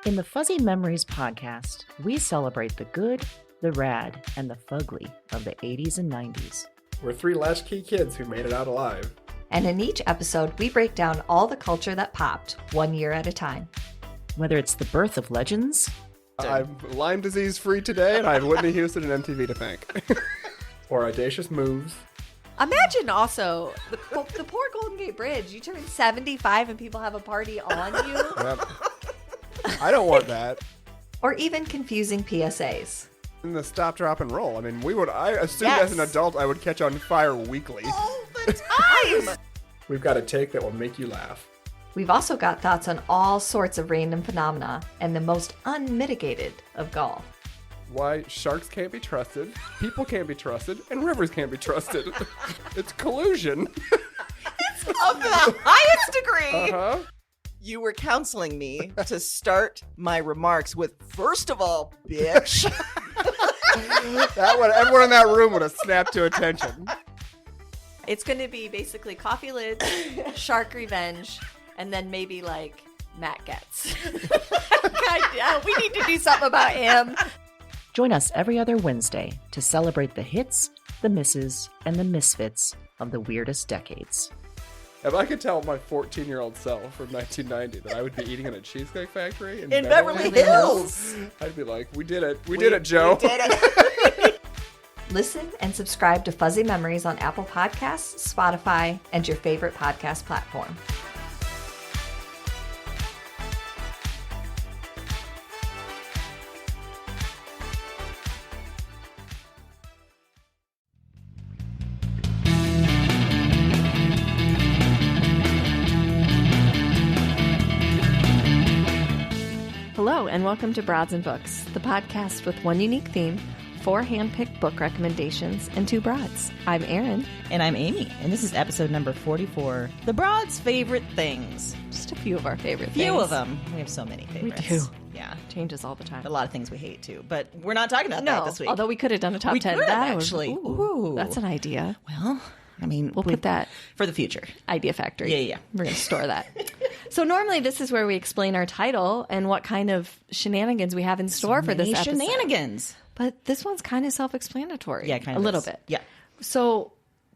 In the Fuzzy Memories podcast, we celebrate the good, the rad, and the fugly of the 80s and 90s. We're three latchkey kids who made it out alive. And in each episode, we break down all the culture that popped, 1 year at a time. Whether it's the birth of legends... I'm Lyme disease free today, and I have Whitney Houston and MTV to thank. Or audacious moves. Imagine also the poor Golden Gate Bridge. You turn 75 and people have a party on you. Yep. I don't want that. Or even confusing PSAs. And the stop, drop, and roll. I mean, I assumed as an adult I would catch on fire weekly. All the time! We've got a take that will make you laugh. We've also got thoughts on all sorts of random phenomena and the most unmitigated of golf. Why sharks can't be trusted, people can't be trusted, and rivers can't be trusted. It's collusion. It's of the highest degree. Uh-huh. You were counseling me to start my remarks with, first of all, bitch. Everyone in that room would have snapped to attention. It's going to be basically coffee lids, shark revenge, and then maybe like Matt Getz. God, we need to do something about him. Join us every other Wednesday to celebrate the hits, the misses, and the misfits of the weirdest decades. If I could tell my 14-year-old self from 1990 that I would be eating in a Cheesecake Factory in Beverly Hills, I'd be like, we did it. We did it, Joe. We did it. Listen and subscribe to Fuzzy Memories on Apple Podcasts, Spotify, and your favorite podcast platform. Hello, and welcome to Broads and Books, the podcast with one unique theme, 4 hand-picked book recommendations, and 2 broads. I'm Erin. And I'm Amy, and this is episode number 44, The Broad's Favorite Things. Just a few of our favorite things. Few of them. We have so many favorites. We do. Yeah. Changes all the time. A lot of things we hate, too. But we're not talking about that this week. Although we could have done a top We 10. could have, That actually. Ooh, Ooh. that's an idea. Well, I mean... We'll put that... For the future. Idea Factory. Yeah. We're going to store that. So normally this is where we explain our title and what kind of shenanigans we have in store for this episode. Shenanigans. But this one's kind of self-explanatory. Yeah, kind of. A little bit. Yeah. So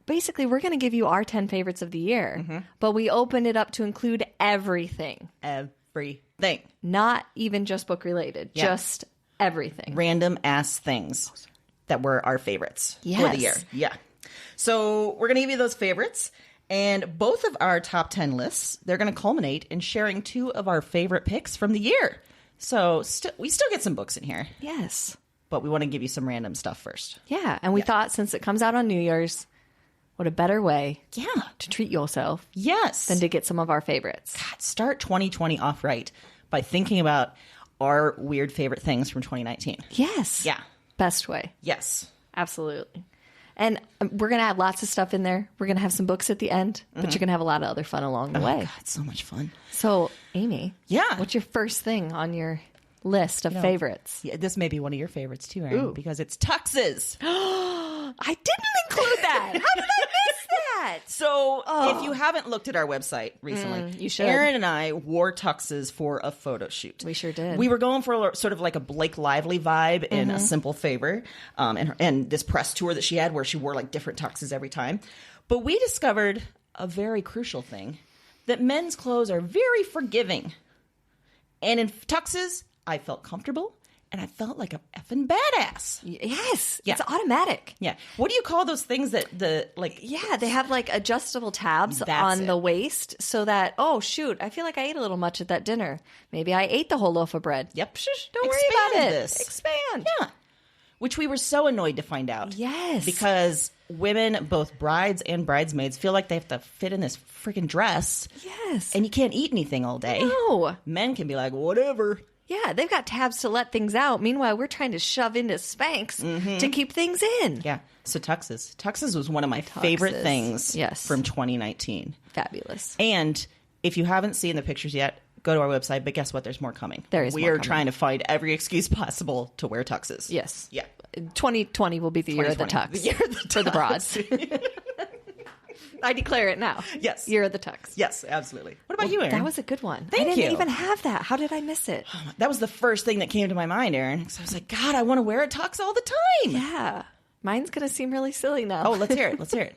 basically we're going to give you our 10 favorites of the year, but we open it up to include everything. Everything. Not even just book related, just everything. Random ass things that were our favorites for Yes. the year. Yeah. So we're going to give you those favorites. And both of our top 10 lists, they're going to culminate in sharing 2 of our favorite picks from the year. So we still get some books in here. Yes. But we want to give you some random stuff first. Yeah. And we thought since it comes out on New Year's, what a better way to treat yourself Yes. than to get some of our favorites. God, start 2020 off right by thinking about our weird favorite things from 2019. Yes. Yeah. Best way. Yes. Absolutely. And we're going to have lots of stuff in there. We're going to have some books at the end, but you're going to have a lot of other fun along the way. God, it's so much fun. So, Amy. Yeah. What's your first thing on your list of favorites? Yeah, this may be one of your favorites too, Erin, because it's tuxes. I didn't include that. How did I miss that? So if you haven't looked at our website recently, you should. Erin and I wore tuxes for a photo shoot. We sure did. We were going for sort of like a Blake Lively vibe in A Simple Favor, and this press tour that she had where she wore like different tuxes every time. But we discovered a very crucial thing, that men's clothes are very forgiving. And in tuxes, I felt comfortable. And I felt like a effing badass. Yes. Yeah. It's automatic. Yeah. What do you call those things that Yeah, they have like adjustable tabs on the waist so that, oh, shoot, I feel like I ate a little much at that dinner. Maybe I ate the whole loaf of bread. Yep. Don't worry about it. Expand. Yeah. Which we were so annoyed to find out. Yes. Because women, both brides and bridesmaids, feel like they have to fit in this freaking dress. Yes. And you can't eat anything all day. No. Men can be like, whatever. Yeah, they've got tabs to let things out. Meanwhile, we're trying to shove into Spanx to keep things in. Yeah. So tuxes. Tuxes was one of my favorite things from 2019. Fabulous. And if you haven't seen the pictures yet, go to our website. But guess what? There's more coming. There is We more are coming. trying to find every excuse possible to wear tuxes. Yes. Yeah. 2020 will be the year of the tux. The year of the for the broads. I declare it now. Yes. You're the tux. Yes, absolutely. What about you, Erin? That was a good one. Thank I didn't you. even have that. How did I miss it? That was the first thing that came to my mind, Erin. So I was like, God, I want to wear a tux all the time. Yeah. Mine's going to seem really silly now. Oh, let's hear it. Let's hear it.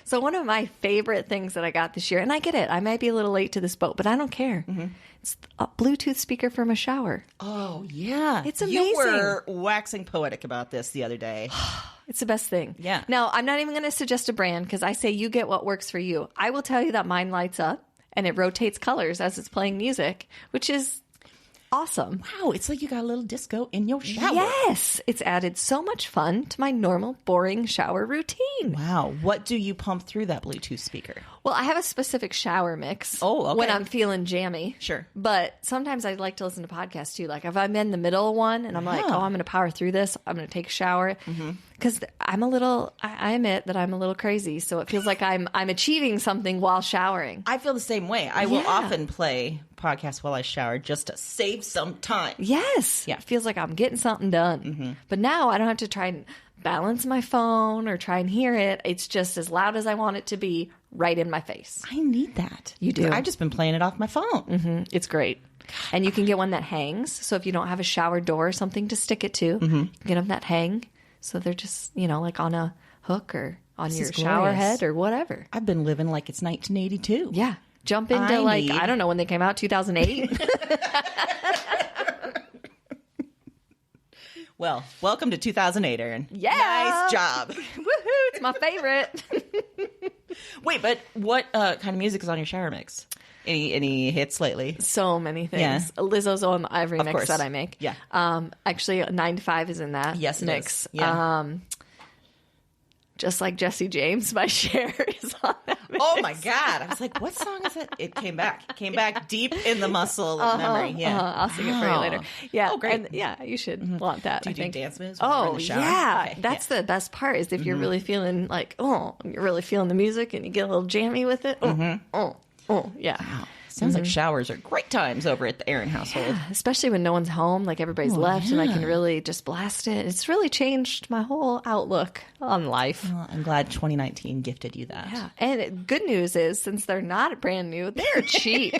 So one of my favorite things that I got this year, and I get it, I might be a little late to this boat, but I don't care. It's a Bluetooth speaker for my shower. Oh, yeah. It's amazing. You were waxing poetic about this the other day. It's the best thing. Yeah. Now, I'm not even going to suggest a brand because I say you get what works for you. I will tell you that mine lights up and it rotates colors as it's playing music, which is awesome. Wow, it's like you got a little disco in your shower. Yes. It's added so much fun to my normal, boring shower routine. Wow. What do you pump through that Bluetooth speaker? Well, I have a specific shower mix. Oh, okay. When I'm feeling jammy. Sure. But sometimes I like to listen to podcasts too. Like if I'm in the middle of one and I'm like, oh, I'm going to power through this. I'm going to take a shower. Because I admit that I'm a little crazy. So it feels like I'm achieving something while showering. I feel the same way. I will Yeah. often play podcasts while I shower just to save some time. Yes. Yeah. It feels like I'm getting something done. But now I don't have to try and balance my phone or try and hear it. It's just as loud as I want it to be right in my face. I need that. You do. I've just been playing it off my phone. It's great. And you can get one that hangs. So if you don't have a shower door or something to stick it to, you can get them that hang. So they're just, like on a hook or on your is shower glorious. head or whatever. I've been living like it's 1982. Yeah. Jump into I don't know when they came out, 2008. Well, welcome to 2008, Erin. Yeah. Nice job. Woohoo. It's my favorite. Wait, but what kind of music is on your shower mix? Any hits lately? So many things. Yeah. Lizzo's on every mix course. that I make. Yeah. Actually, 9 to 5 is in that Yes, it mix. is. Yeah. Just like Jesse James by Cher is on that mix. Oh my God. I was like, what song is it? It came back. It came back deep in the muscle of memory. Yeah. I'll sing it for you Wow. later. Yeah. Oh, great. And, yeah, you should want that. Do you I think. do dance moves when you're in Oh, the shower? yeah. Okay, That's the best part is if you're really feeling like, you're really feeling the music and you get a little jammy with it. Yeah. Sounds like showers are great times over at the Erin household. Especially when no one's home, like everybody's left and I can really just blast it. It's really changed my whole outlook on life. Well, I'm glad 2019 gifted you that. Yeah. And good news is, since they're not brand new, they're cheap.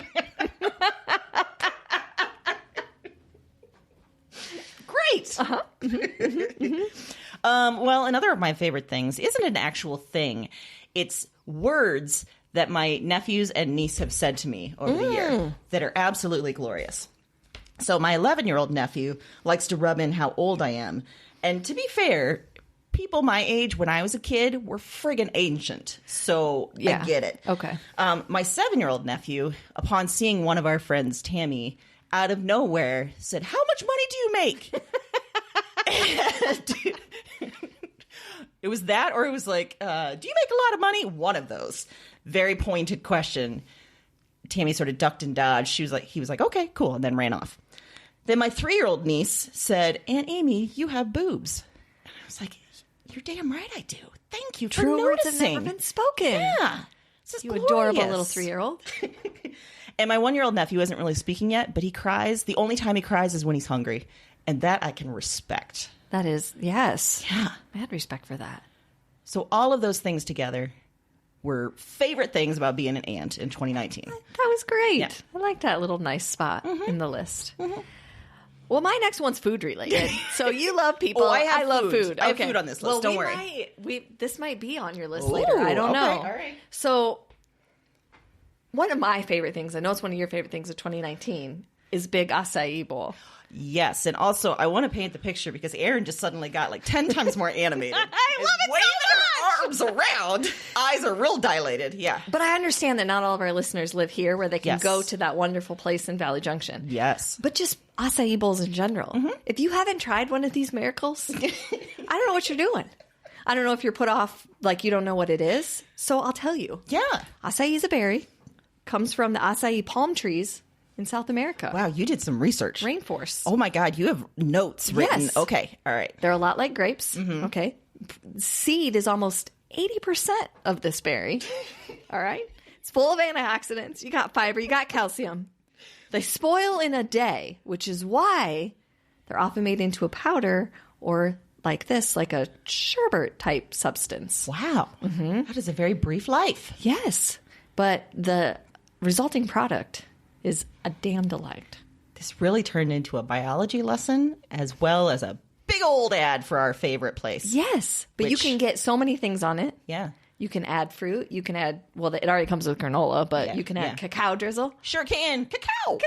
Great. Well, another of my favorite things isn't an actual thing. It's words that my nephews and niece have said to me over the year that are absolutely glorious. So my 11-year-old nephew likes to rub in how old I am. And to be fair, people my age when I was a kid were friggin' ancient. So I get it. Okay. My 7-year-old nephew, upon seeing one of our friends, Tammy, out of nowhere said, "How much money do you make?" And it was that, or it was like, "Do you make a lot of money?" One of those. Very pointed question. Tammy sort of ducked and dodged. He was like, "Okay, cool," and then ran off. Then my 3-year-old niece said, "Aunt Amy, you have boobs." And I was like, "You're damn right I do. Thank you for True words have noticing." never been spoken. Yeah. This is You glorious. adorable little 3-year-old. And my 1-year-old nephew isn't really speaking yet, but he cries. The only time he cries is when he's hungry. And that I can respect. That is, yes. Yeah. I had respect for that. So all of those things together were favorite things about being an aunt in 2019. That was great. Yeah. I like that little nice spot in the list. Well, my next one's food related. So you love people. Oh, I love food. food. I have food on this list. Well, Don't worry. This might be on your list later. I don't okay. know. All right. So one of my favorite things, I know it's one of your favorite things of 2019, is big acai bowl. Yes, and also I want to paint the picture because Erin just suddenly got like 10 times more animated. I love it waving so much! her arms around. Eyes are real dilated. Yeah. But I understand that not all of our listeners live here where they can Yes. go to that wonderful place in Valley Junction. Yes. But just acai bowls in general. If you haven't tried one of these miracles, I don't know what you're doing. I don't know if you're put off, like you don't know what it is. So I'll tell you. Yeah. Acai is a berry. Comes from the acai palm trees in South America. Wow, you did some research. Rainforest. Oh my God, you have notes written. Yes. Okay, all right. They're a lot like grapes. Okay. Seed is almost 80% of this berry. All right. It's full of antioxidants. You got fiber, you got calcium. They spoil in a day, which is why they're often made into a powder or like this, like a sherbet type substance. Wow. That is a very brief life. Yes. But the resulting product is a damn delight. This really turned into a biology lesson as well as a big old ad for our favorite place. Yes. But you can get so many things on it. Yeah. You can add fruit. You can add, well, it already comes with granola, but you can add cacao drizzle. Sure can. Cacao.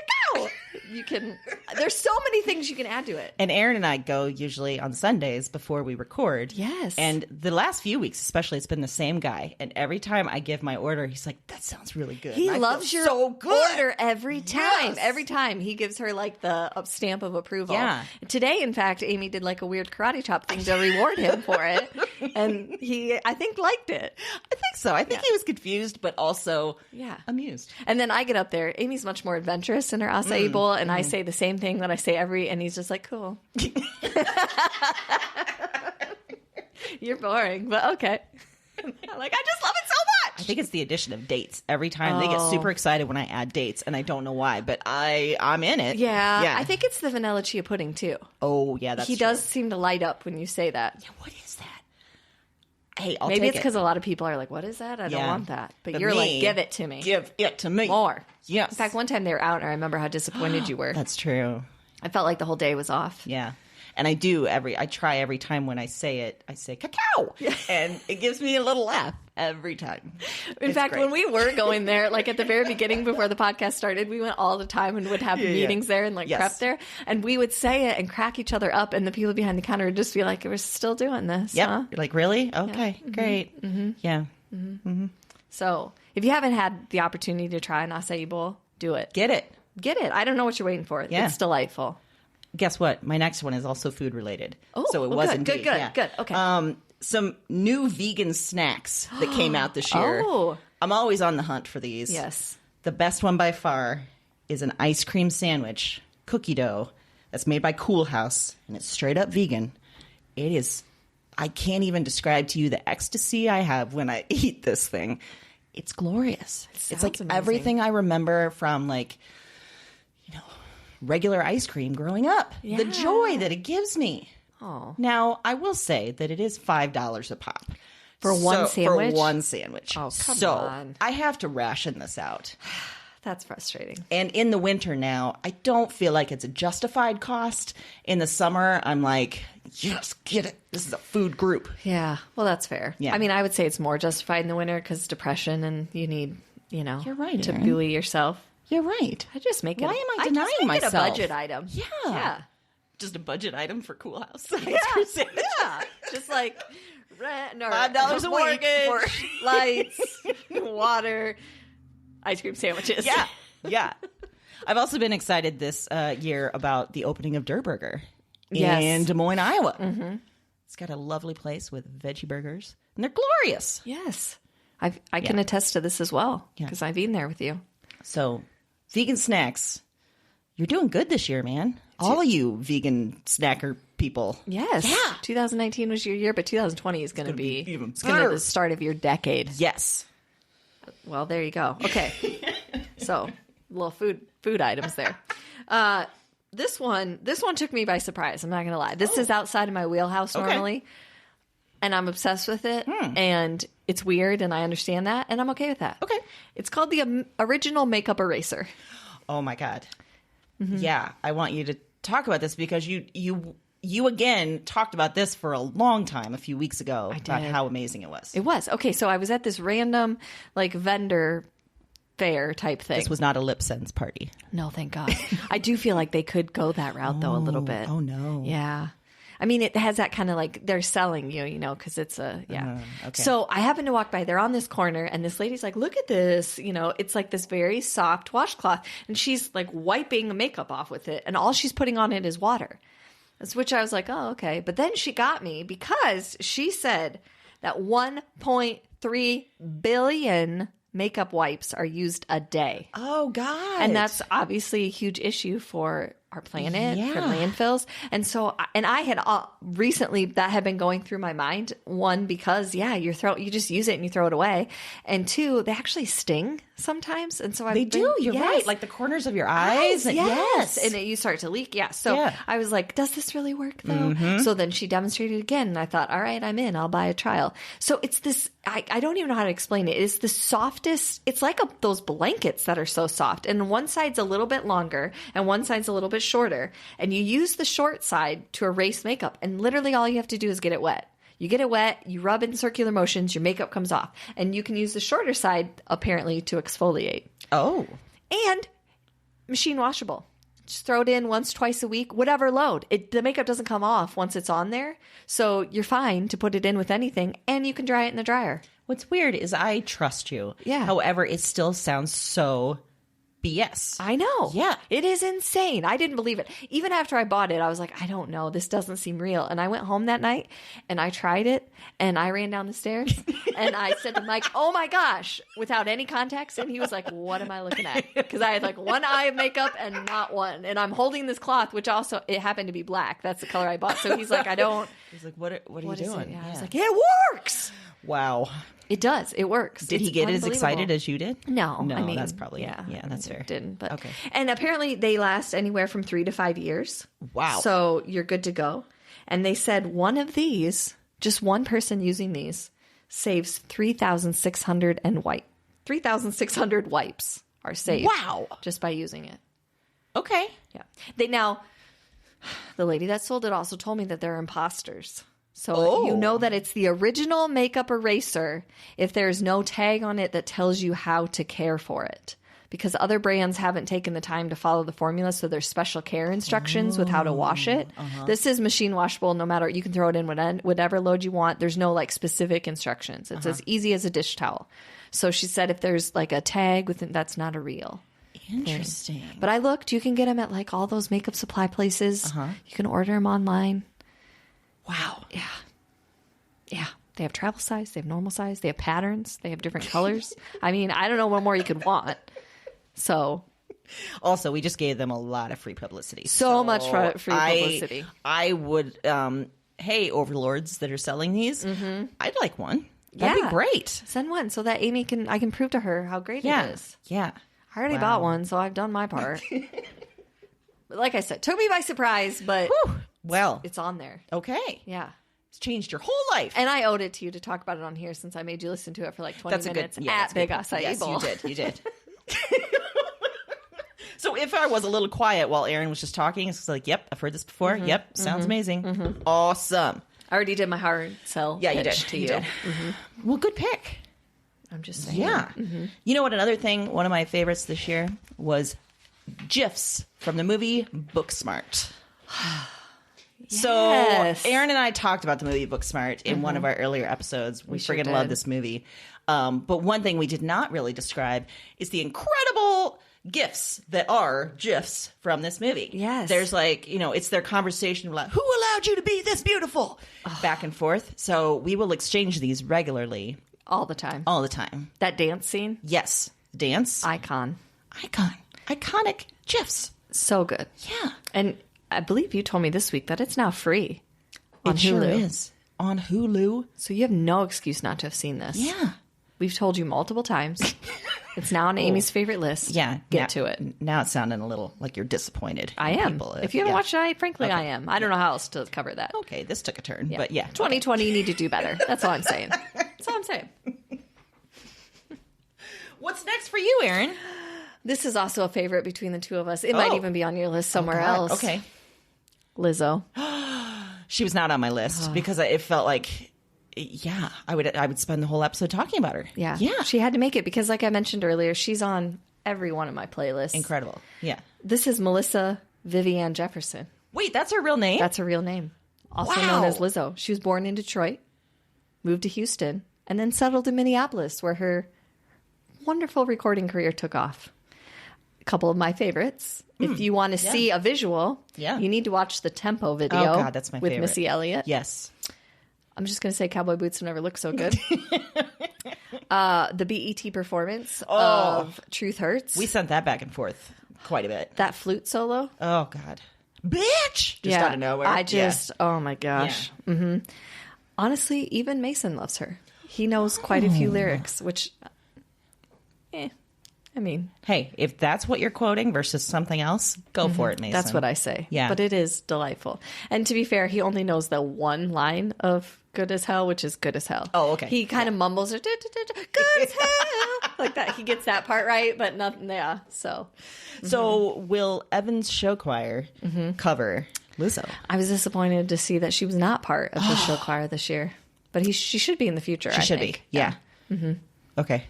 You can, there's so many things you can add to it. And Aaron and I go usually on Sundays before we record. Yes. And the last few weeks, especially, it's been the same guy. And every time I give my order, he's like, that sounds really good. He And I loves feel your so good. order every time. Yes. Every time he gives her like the stamp of approval. Yeah. Today, in fact, Amy did like a weird karate chop thing to reward him for it. And he, I think, liked it. I think so. I think he was confused, but also amused. And then I get up there. Amy's much more adventurous in her acai bowl, and I say the same thing that I say and he's just like, cool. You're boring, but okay. I'm like, I just love it so much. I think it's the addition of dates. Every time they get super excited when I add dates, and I don't know why, but I'm in it. Yeah. I think it's the vanilla chia pudding too. Oh, yeah, that's He true. does seem to light up when you say that. Yeah, what is that? Hey, I'll Maybe take it's because a lot of people are like, what is that? I don't want that. But you're like, give it to me. Give it to me. More. Yes. In fact, one time they were out, and I remember how disappointed you were. That's true. I felt like the whole day was off. Yeah. And I try every time when I say it, I say cacao. And it gives me a little laugh every time. In fact, when we were going there, like at the very beginning before the podcast started, we went all the time and would have meetings there and prep there. And we would say it and crack each other up. And the people behind the counter would just be like, we're still doing this. Yep. Huh? You're like, really? Okay, great. Mm-hmm. Yeah. Mm-hmm. So if you haven't had the opportunity to try an acai bowl, do it. Get it. Get it. I don't know what you're waiting for. Yeah. It's delightful. Guess what? My next one is also food related. Oh, so it was good, indeed. good. Okay. Some new vegan snacks that came out this year. Oh. I'm always on the hunt for these. Yes. The best one by far is an ice cream sandwich, cookie dough, that's made by Cool House, and it's straight up vegan. It is, I can't even describe to you the ecstasy I have when I eat this thing. It's glorious. It's like amazing. everything I remember from regular ice cream growing up. Yeah. The joy that it gives me. Oh. Now, I will say that it is $5 a pop. For one sandwich? For one sandwich. Oh, come so on. I have to ration this out. That's frustrating. And in the winter now, I don't feel like it's a justified cost. In the summer, I'm like, yes, get it. This is a food group. Yeah. Well, that's fair. Yeah. I mean, I would say it's more justified in the winter because depression and you need, You're right, to Erin. buoy yourself. You're right. I just make it. Why am I denying just make myself? it a budget item. Yeah. Just a budget item for Cool House. Yeah. Just like rent or $5 a week mortgage, lights, water, ice cream sandwiches. Yeah. Yeah. I've also been excited this year about the opening of Durr Burger in Des Moines, Iowa. Mm-hmm. It's got a lovely place with veggie burgers, and they're glorious. Yes. I can attest to this as well because I've eaten there with you. So, vegan snacks, you're doing good this year, man. All of you vegan snacker people. Yes. Yeah. 2019 was your year, but 2020 is going to be even it's going to be better. the start of your decade. Yes. Well, there you go. Okay. So, little food items there. This one took me by surprise. I'm not going to lie. This is outside of my wheelhouse normally. And I'm obsessed with it. And it's weird, and I understand that, and I'm okay with that. Okay. It's called the Original Makeup Eraser. Oh, my God. Mm-hmm. Yeah. I want you to talk about this because you again talked about this for a long time a few weeks ago about how amazing it was. It was. Okay, so I was at this random, vendor fair type thing. This was not a lip sense party. No, thank God. I do feel like they could go that route, though, a little bit. Oh, no. Yeah. I mean, it has that kind of they're selling you, because it's okay. So I happened to walk by. They're on this corner, and this lady's like, look at this. It's like this very soft washcloth, and she's wiping makeup off with it, and all she's putting on it is water. Which I was like, oh, okay. But then she got me because she said that 1.3 billion makeup wipes are used a day. Oh, God. And that's obviously a huge issue for our planet, for landfills. And so, I had recently, that had been going through my mind. One, because, you just use it and you throw it away. And two, they actually sting. sometimes. And so They do. You're right. Like the corners of your eyes. Yes. And you start to leak. Yeah. So I was like, does this really work though? So then she demonstrated again. And I thought, all right, I'm in. I'll buy a trial. So it's this, I don't even know how to explain it. It's the softest. It's like those blankets that are so soft. And one side's a little bit longer and one side's a little bit shorter. And you use the short side to erase makeup. And literally all you have to do is get it wet. You get it wet, you rub in circular motions, your makeup comes off. And you can use the shorter side, apparently, to exfoliate. Oh. And machine washable. Just throw it in once, twice a week, whatever load. The makeup doesn't come off once it's on there. So you're fine to put it in with anything. And you can dry it in the dryer. What's weird is I trust you. Yeah. However, it still sounds so BS. I know. Yeah. It is insane. I didn't believe it. Even after I bought it, I was like, I don't know. This doesn't seem real. And I went home that night and I tried it and I ran down the stairs and I said to Mike, oh my gosh, without any context. And he was like, what am I looking at? Because I had like one eye of makeup and not one. And I'm holding this cloth, which also, it happened to be black. That's the color I bought. So he's like, He's like, what are you doing? Yeah. I was like, it works. Wow. It does. It works. Did he get as excited as you did? No. I mean, that's probably yeah, that's fair. Didn't, but okay. And apparently they last anywhere from 3 to 5 years. Wow. So you're good to go. And they said one of these, just one person using these, saves 3,600 wipes are saved. Wow. Just by using it. Okay. Yeah. The lady that sold it also told me that they're imposters. So you know that it's the original makeup eraser if there's no tag on it that tells you how to care for it. Because other brands haven't taken the time to follow the formula, so there's special care instructions with how to wash it. This is machine washable. No matter, you can throw it in whatever load you want. There's no like specific instructions. It's as easy as a dish towel. So she said if there's like a tag with it, that's not a real. Interesting. But I looked. You can get them at like all those makeup supply places. You can order them online. Wow. Yeah. Yeah. They have travel size. They have normal size. They have patterns. They have different colors. I mean, I don't know what more you could want. So. Also, we just gave them a lot of free publicity. So much free publicity. I would, hey, overlords that are selling these, I'd like one. That'd be great. Send one so that I can prove to her how great it is. Yeah. I already bought one, so I've done my part. But like I said, took me by surprise, but well, it's on there. Okay. Yeah. It's changed your whole life. And I owed it to you to talk about it on here since I made you listen to it for like 20 minutes at Big Acai Bowl. Yes, you did. So if I was a little quiet while Aaron was just talking, it's like, yep, I've heard this before. Yep, sounds amazing. Awesome. I already did my hard sell pitch to you. Did. Well, good pick. I'm just saying. Yeah. You know what? Another thing, one of my favorites this year was GIFs from the movie Booksmart. So Aaron and I talked about the movie Booksmart in one of our earlier episodes. We sure friggin' did. love this movie. But one thing we did not really describe is the incredible GIFs that are GIFs from this movie. Yes. There's like, it's their conversation like, who allowed you to be this beautiful? Back and forth. So we will exchange these regularly. All the time. All the time. That dance scene? Yes. Dance. Iconic. GIFs. So good. Yeah. And I believe you told me this week that it's now free on It Hulu. sure is. On Hulu. So you have no excuse not to have seen this. Yeah. We've told you multiple times. It's now on Amy's favorite list. Yeah. Get to it. Now it's sounding a little like you're disappointed. I am. If you haven't watched it, frankly, Okay. I am. I don't know how else to cover that. Okay, this took a turn, but yeah. 2020, you need to do better. That's all I'm saying. That's all I'm saying. What's next for you, Aaron? This is also a favorite between the two of us. It might even be on your list somewhere else. Okay. Lizzo. She was not on my list because it felt like, I would spend the whole episode talking about her. Yeah. Yeah. She had to make it because, like I mentioned earlier, she's on every one of my playlists. Incredible. Yeah. This is Melissa Vivian Jefferson. Wait, that's her real name? That's her real name. Also known as Lizzo. She was born in Detroit, moved to Houston, and then settled in Minneapolis, where her wonderful recording career took off. A couple of my favorites. If you want to see a visual, you need to watch the Tempo video. Oh, God, that's my with favorite. Missy Elliott. Yes. I'm just going to say cowboy boots have never looked so good. The BET performance of Truth Hurts. We sent that back and forth quite a bit. That flute solo. Oh, God. Bitch! Just out of nowhere. Oh my gosh. Yeah. Mm-hmm. Honestly, even Mason loves her. He knows quite a few lyrics, which, I mean, Hey, if that's what you're quoting versus something else, go for it, Mason. that's what I say. Yeah. But it is delightful. And to be fair, he only knows the one line of good as hell, which is good as hell. Oh, okay. He kind of mumbles it, good as hell, like that. He gets that part right, but nothing. Yeah. So will Evan's show choir cover Lizzo? I was disappointed to see that she was not part of the show choir this year, but she should be in the future. She I should think. be. Yeah. Okay.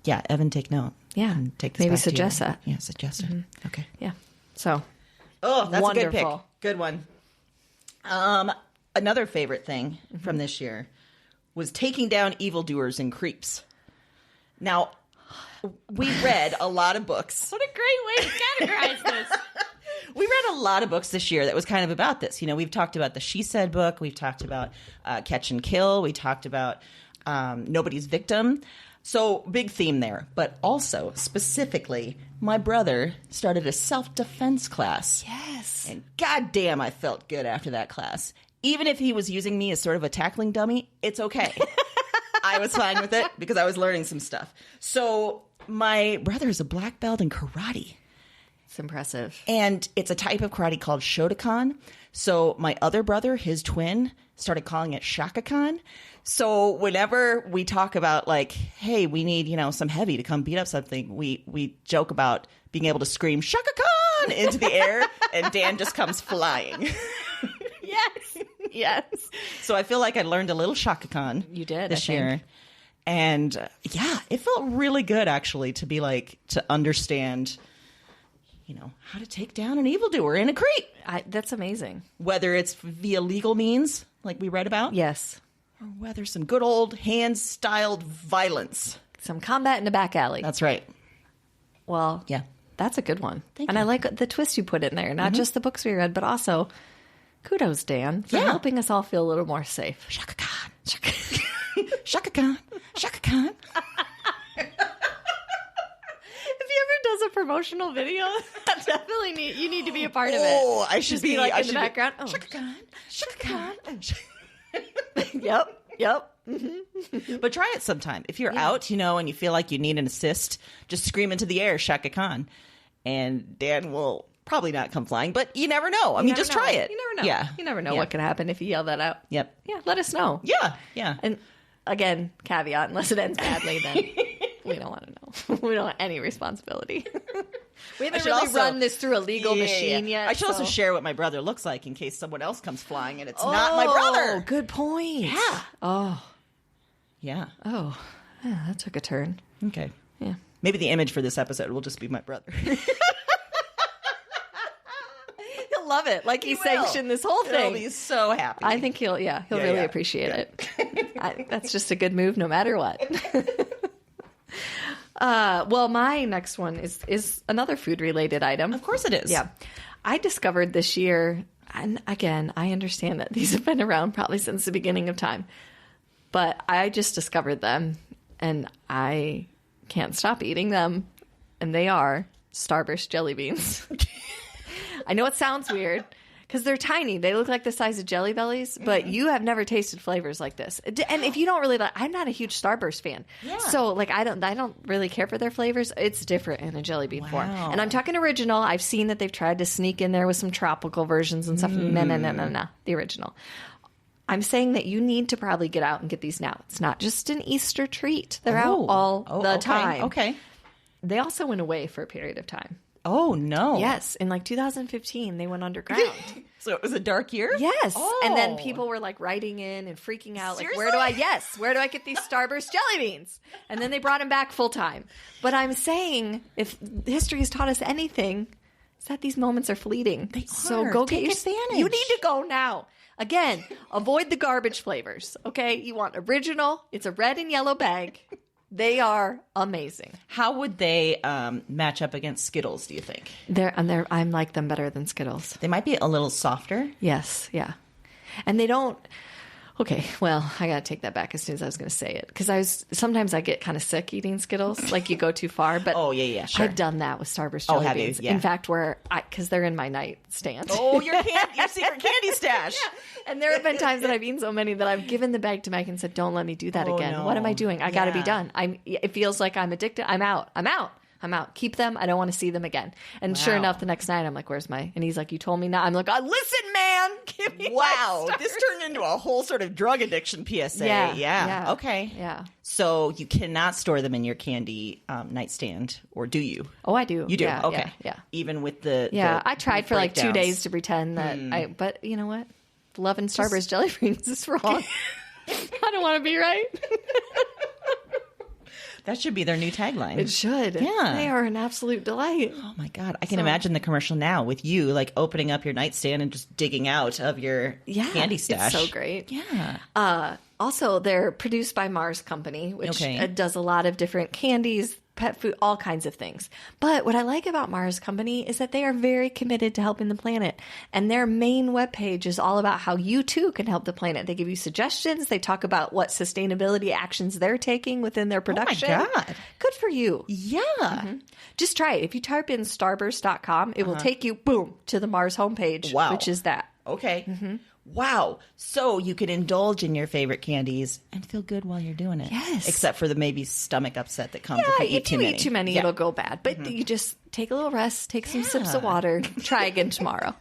Yeah, Evan, take note. Yeah. And take this Maybe back to you. suggest that. Yeah, suggest it. Okay. Yeah. So Oh, that's a good pick. Wonderful. Good one. Another favorite thing from this year was taking down evildoers and creeps. Now, we read a lot of books. what a great way to categorize this. We read a lot of books this year that was kind of about this. You know, we've talked about the She Said book. We've talked about Catch and Kill. We talked about Nobody's Victim. So big theme there. But also, specifically, my brother started a self-defense class. Yes. And goddamn, I felt good after that class. Even if he was using me as sort of a tackling dummy, it's okay. I was fine with it because I was learning some stuff. So my brother is a black belt in karate. It's impressive. And it's a type of karate called Shotokan. So my other brother, his twin, started calling it Shakakan. So whenever we talk about like, hey, we need, some heavy to come beat up something, we joke about being able to scream Shakakan into the air and Dan just comes flying. Yes. Yes. So I feel like I learned a little Shakakan You did, this I think. year. And yeah, it felt really good actually to be like, to understand, how to take down an evildoer and a creep. That's amazing. Whether it's via legal means, like we read about, Yes. or whether some good old hand-styled violence. Some combat in the back alley. That's right. Well, Yeah. that's a good one. Thank and you. I like the twist you put in there. Not just the books we read, but also kudos, Dan, for Yeah. helping us all feel a little more safe. Shaka Khan. Shaka Khan. Shaka Khan. If he ever does a promotional video, definitely you need to be a part of it. Oh, I should Just be like I in the should be- background. Oh. Shaka Khan. Shaka Khan. Yep. But try it sometime. If you're out, and you feel like you need an assist, just scream into the air, Shaka Khan. And Dan will probably not come flying, but you never know. I mean, just try it. You never know. Yeah. You never know Yeah. what could happen if you yell that out. Yep. Yeah, let us know. Yeah. Yeah. And again, caveat, unless it ends badly, then we don't want to know. We don't want any responsibility. We haven't should really also- run this through a legal machine yet. I should also so- share what my brother looks like in case someone else comes flying and it's not my brother. Good point. Yeah. Oh. Yeah. Oh. Yeah, that took a turn. Okay. Yeah. Maybe the image for this episode will just be my brother. He'll love it. Like he will. sanctioned this whole He'll thing. be so happy. I think he'll really yeah. appreciate it. That's just a good move no matter what. Well, my next one is another food related item. Of course it is. Yeah. I discovered this year, and again, I understand that these have been around probably since the beginning of time, but I just discovered them and I can't stop eating them. And they are Starburst jelly beans. I know it sounds weird because they're tiny. They look like the size of Jelly Bellies, but you have never tasted flavors like this. And if you don't really like, I'm not a huge Starburst fan. Yeah. So like, I don't really care for their flavors. It's different in a jelly bean form. And I'm talking original. I've seen that they've tried to sneak in there with some tropical versions and stuff. No. The original. I'm saying that you need to probably get out and get these now. It's not just an Easter treat. They're out all the okay. time. Okay. They also went away for a period of time. Oh, no. Yes. In like 2015, they went underground. So it was a dark year? Yes. Oh. And then people were like writing in and freaking out. Like, Seriously? where do I get these Starburst jelly beans? And then they brought them back full time. But I'm saying, if history has taught us anything, it's that these moments are fleeting. So are. go Take get advantage. You need to go now. Again, avoid the garbage flavors. Okay. You want original. It's a red and yellow bag. They are amazing. How would they match up against Skittles, do you think? I like them better than Skittles. They might be a little softer. Yes, yeah. And they don't, Okay, well, I gotta take that back as soon as I was gonna say it, because sometimes I get kind of sick eating Skittles, like you go too far. But sure. I've done that with Starburst jelly have you? beans. Yeah. In fact, because they're in my nightstand. Oh, your secret candy stash. And there have been times that I've eaten so many that I've given the bag to Mike and said, "Don't let me do that again. No. What am I doing? I got to be Yeah. done. It feels like I'm addicted. I'm out. Keep them. I don't want to see them again." And sure enough, the next night I'm like, "Where's my?" And he's like, "You told me not." I'm like, "Listen, man, give me Wow, my this Starburst." turned into a whole sort of drug addiction PSA. Yeah. Okay. Yeah. So you cannot store them in your candy nightstand, or do you? Oh, I do. You do. Yeah, Okay. Yeah. Even with the I tried for like 2 breakdowns. days to pretend that but you know what? Loving Starburst jelly beans is wrong. I don't want to be right. That should be their new tagline. It should. Yeah. They are an absolute delight. Oh my God. I can imagine the commercial now with you like opening up your nightstand and just digging out of your candy stash. It's so great. Yeah. Also, they're produced by Mars Company, which does a lot of different candies, pet food, all kinds of things. But what I like about Mars Company is that they are very committed to helping the planet. And their main webpage is all about how you too can help the planet. They give you suggestions. They talk about what sustainability actions they're taking within their production. Oh my God. Good for you. Yeah. Just try it. If you type in starburst.com, it will take you, boom, to the Mars homepage, Wow. which is that. Okay. Wow. So you can indulge in your favorite candies and feel good while you're doing it. Yes. Except for the maybe stomach upset that comes if you eat if too you many. eat too many, Yeah. it'll go bad. But you just take a little rest, take some sips of water, try again tomorrow.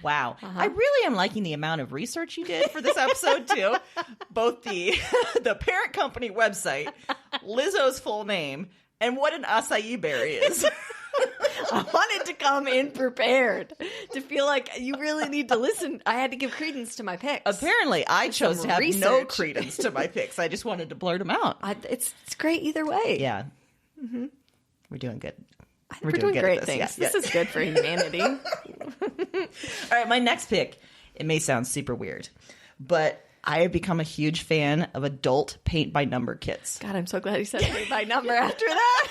Wow. I really am liking the amount of research you did for this episode, too. Both the parent company website, Lizzo's full name, and what an acai berry is. I wanted to come in prepared to feel like you really need to listen. I had to give credence to my picks. Apparently, I chose to have no research. credence to my picks. I just wanted to blurt them out. It's great either way. Yeah. We're doing good. We're doing good great at things. Yeah, This is good for humanity. All right, my next pick, it may sound super weird, but I have become a huge fan of adult paint-by-number kits. God, I'm so glad you said paint by number after that.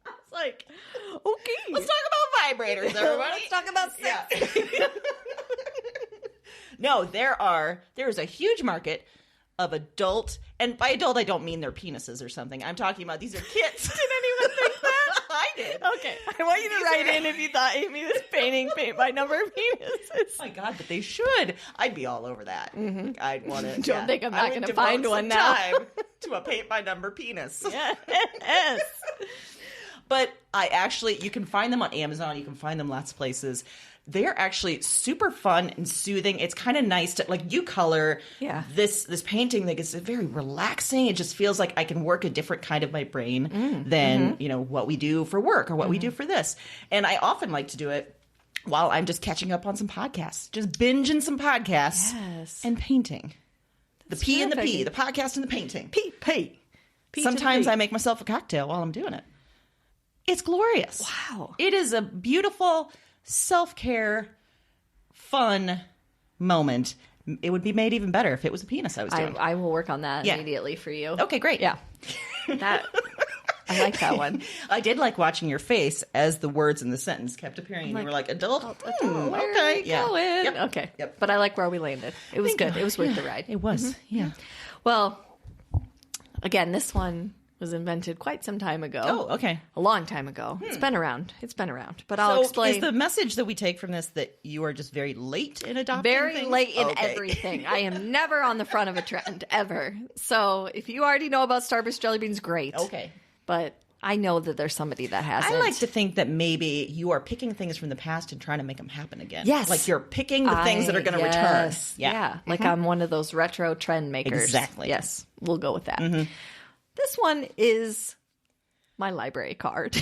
It's like, okay. Let's talk about vibrators, everybody. Let's talk about sex. Yeah. No, there is a huge market of adult, and by adult I don't mean their penises or something. I'm talking about these are kits. Did anyone think that? I did. Okay, I want you to write in if you thought Amy was painting paint by number penises. Oh my God, but they should. I'd be all over that. I'd want to. Don't think I'm not I would gonna devote find some one now. time to a paint by number penis. Yes. But you can find them on Amazon. You can find them lots of places. They're actually super fun and soothing. It's kind of nice to, like, you color this painting that is very relaxing. It just feels like I can work a different kind of my brain than, what we do for work or what we do for this. And I often like to do it while I'm just catching up on some podcasts, just binging some podcasts and painting. The P and the P, the podcast and the painting. P. Sometimes I make myself a cocktail while I'm doing it. It's glorious. Wow. It is a beautiful self-care, fun moment. It would be made even better if it was a penis I was doing. I will work on that immediately for you. Okay, great. Yeah. I like that one. I did like watching your face as the words in the sentence kept appearing. And you were like, adult? Where Okay. are we going? Yep. Okay. Yep. But I like where we landed. It was good. It was worth the ride. It was. Yeah. Well, again, this one was invented quite some time ago. Oh, okay. A long time ago. It's been around. But I'll explain. Is the message that we take from this that you are just very late in adopting very things? late in Okay. everything. I am never on the front of a trend, ever. So if you already know about Starburst jelly beans, great. Okay. But I know that there's somebody that hasn't. I like to think that maybe you are picking things from the past and trying to make them happen again. Yes. Like you're picking the things that are going to return. Yeah. Like I'm one of those retro trend makers. Exactly. Yes. We'll go with that. This one is my library card.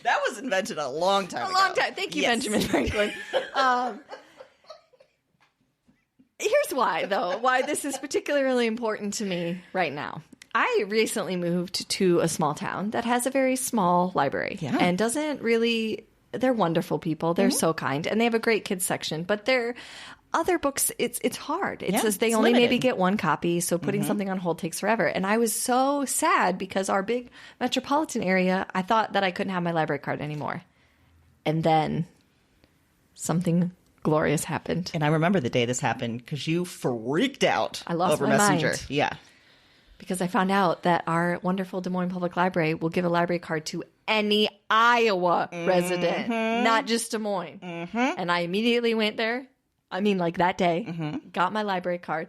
That was invented a long time ago. A long time. Thank you, Yes. Benjamin Franklin. Here's why, though, why this is particularly important to me right now. I recently moved to a small town that has a very small library and doesn't really... They're wonderful people. They're so kind. And they have a great kids section. But they're other books, it's hard. It Yeah, says they it's only maybe limited. get one copy, so putting something on hold takes forever. And I was so sad because our big metropolitan area, I thought that I couldn't have my library card anymore. And then something glorious happened. And I remember the day this happened because you freaked out I lost over my Messenger. mind. Yeah. Because I found out that our wonderful Des Moines Public Library will give a library card to any Iowa resident, not just Des Moines. And I immediately went there. I mean, like that day, got my library card,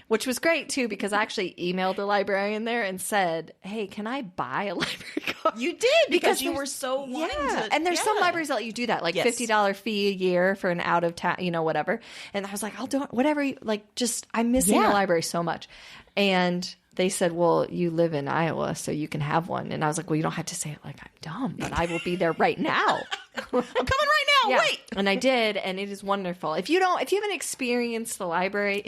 which was great too, because I actually emailed the librarian there and said, hey, can I buy a library card? You did because you there's- were so wanting to. And there's some libraries that let you do that, like Yes. $50 fee a year for an out of town, whatever. And I was like, I'll do it, whatever. I'm missing the library so much. And they said, well, you live in Iowa, so you can have one. And I was like, well, you don't have to say it like I'm dumb, but I will be there right now. I'm coming right now. Yeah. Wait. And I did, and it is wonderful. If you haven't experienced the library,